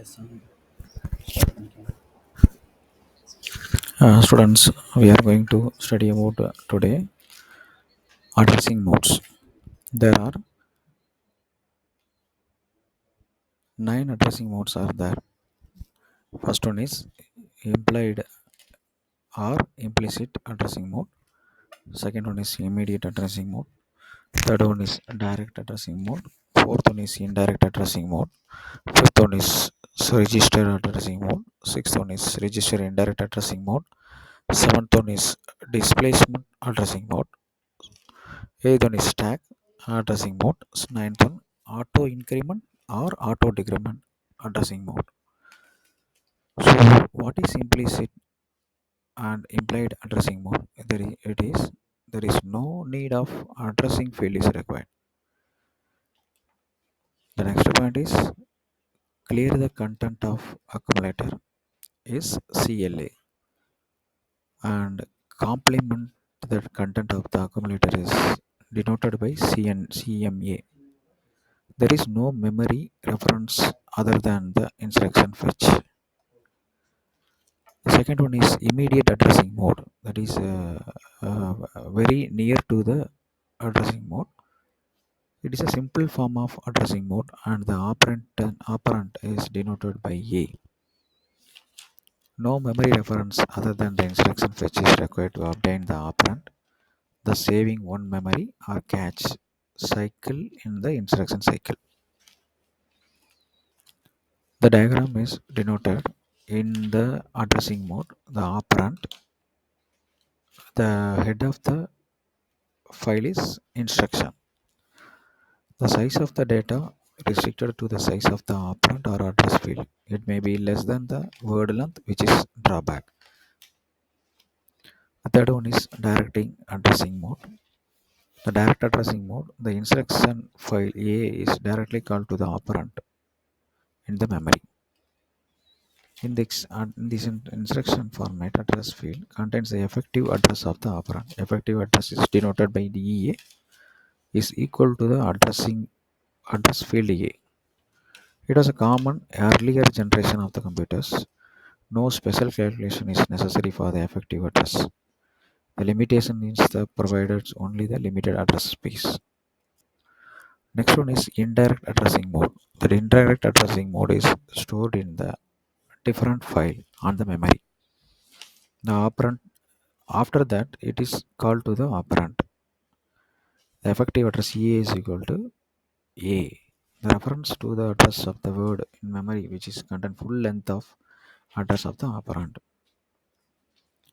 lesson. Students, we are going to study about today addressing modes. There are 9 addressing modes are there. First one is implied or implicit addressing mode. Second one is immediate addressing mode. Third one is direct addressing mode. Fourth one is indirect addressing mode. Fifth one is register addressing mode. Sixth one is register indirect addressing mode. Seventh one is displacement addressing mode. Eighth one is stack addressing mode. Ninth one auto increment or auto decrement addressing mode. So what is implicit and implied addressing mode? There is no need of addressing field is required. The next point is clear the content of accumulator is CLA and complement the content of the accumulator is denoted by CMA. There is no memory reference other than the instruction fetch. The second one is immediate addressing mode. That is very near to the addressing mode. It is a simple form of addressing mode, and the operand is denoted by A. No memory reference other than the instruction fetch is required to obtain the operand. The saving one memory or cache cycle in the instruction cycle. The diagram is denoted in the addressing mode. The operand, the head of the file is instruction. The size of the data restricted to the size of the operand or address field. It may be less than the word length, which is drawback. The third one is directing addressing mode. The direct addressing mode, the instruction file A is directly called to the operand in the memory. In this instruction format, address field contains the effective address of the operand. Effective address is denoted by DEA is equal to the address field A. It was a common earlier generation of the computers. No special calculation is necessary for the effective address. The limitation is the provided only the limited address space. Next one is indirect addressing mode. The indirect addressing mode is stored in the different file on the memory. The operand after that it is called to the operand. The effective address A is equal to A. The reference to the address of the word in memory which is contain full length of address of the operand.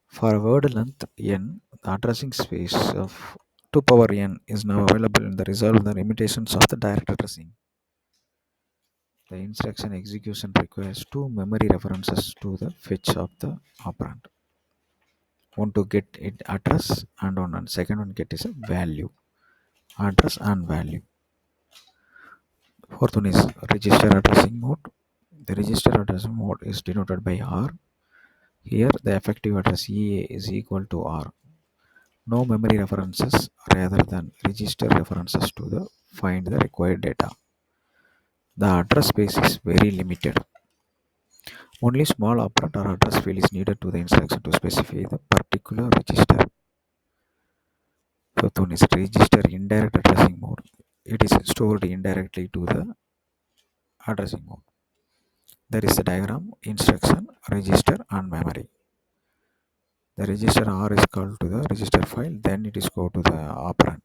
For word length n, the addressing space of 2 power n is now available in the resolve the limitations of the direct addressing. The instruction execution requires two memory references to the fetch of the operand. One to get it address and one second one get is a value. Address and value. Fourth one is register addressing mode. The register addressing mode is denoted by R. Here the effective address EA is equal to R. No memory references rather than register references to the find the required data. The address space is very limited. Only small operand or address field is needed to the instruction to specify the particular register. Fifth one is register indirect addressing mode. It is stored indirectly to the addressing mode. There is a diagram, instruction, register and memory. The register R is called to the register file, then it is called to the operand.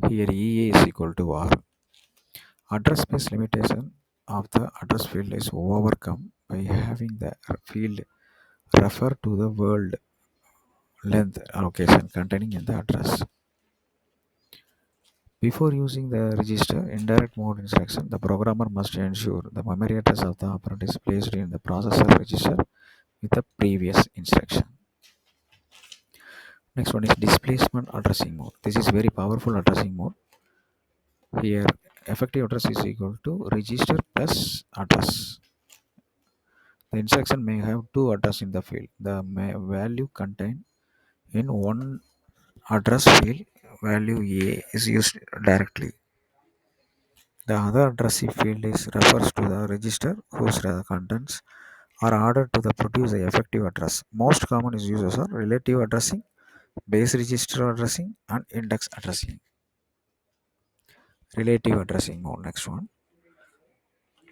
Here EA is equal to R. Address space limitation of the address field is overcome by having the field refer to the word length allocation containing in the address. Before using the register indirect mode instruction, the programmer must ensure the memory address of the operand is placed in the processor register with the previous instruction. Next one is displacement addressing mode. This is very powerful addressing mode. Here effective address is equal to register plus address. The instruction may have two address in the field. The value contained in one address field value A is used directly. The other addressee field is refers to the register whose contents are ordered to the produce the effective address. Most common is uses are relative addressing, base register addressing, and index addressing. Relative addressing mode. Next one.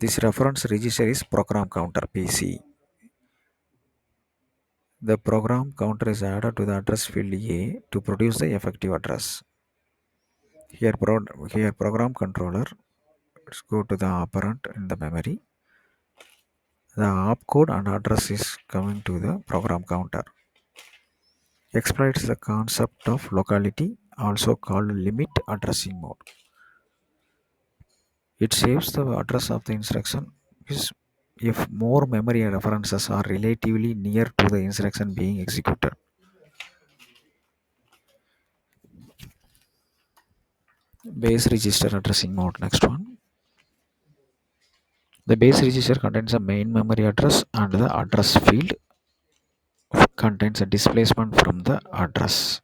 This reference register is program counter PC. The program counter is added to the address field A to produce the effective address. Here program controller, let's go to the operand in the memory. The opcode and address is coming to the program counter. Exploits the concept of locality, also called limit addressing mode. It saves the address of the instruction if more memory references are relatively near to the instruction being executed. Base register addressing mode. Next one. The base register contains a main memory address and the address field contains a displacement from the address.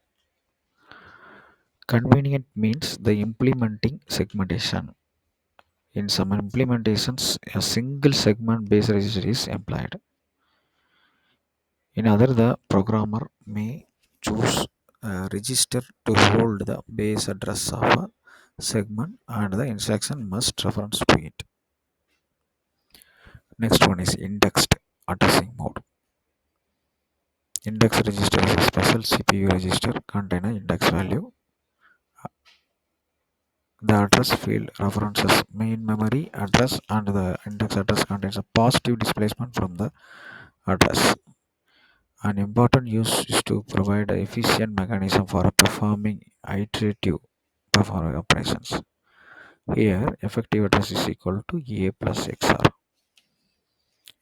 Convenient means the implementing segmentation. In some implementations, a single segment base register is employed. In other, the programmer may choose a register to hold the base address of a segment and the instruction must reference to it. Next one is indexed addressing mode. Index register is a special CPU register containing index value. The address field references main memory address and the index address contains a positive displacement from the address. An important use is to provide an efficient mechanism for performing iterative performing operations. Here, effective address is equal to A plus XR.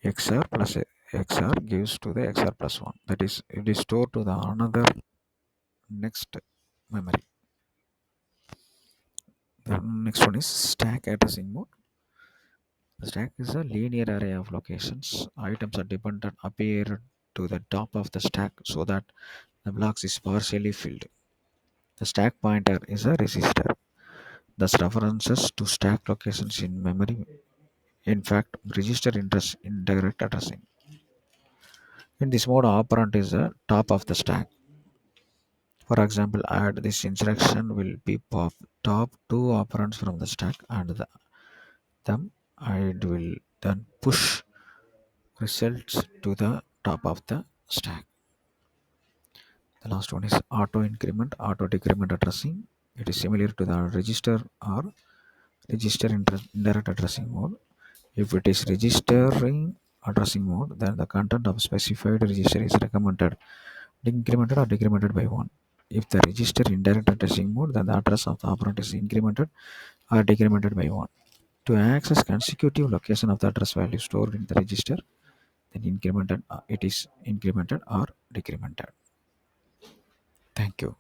XR plus XR gives to the XR plus 1. That is, it is stored to the another next memory. The next one is stack addressing mode. The stack is a linear array of locations. Items are dependent appear to the top of the stack so that the blocks is partially filled. The stack pointer is a register. Thus references to stack locations in memory. In fact, register interest in direct addressing. In this mode, operand is the top of the stack. For example, add this instruction will be pop top two operands from the stack and them I will then push results to the top of the stack. The last one is auto increment, auto decrement addressing. It is similar to the register or register indirect addressing mode. If it is registering addressing mode, then the content of specified register is recommended incremented or decremented by 1. If the register indirect addressing mode, then the address of the operand is incremented or decremented by 1. To access consecutive location of the address value stored in the register, then it is incremented or decremented. Thank you.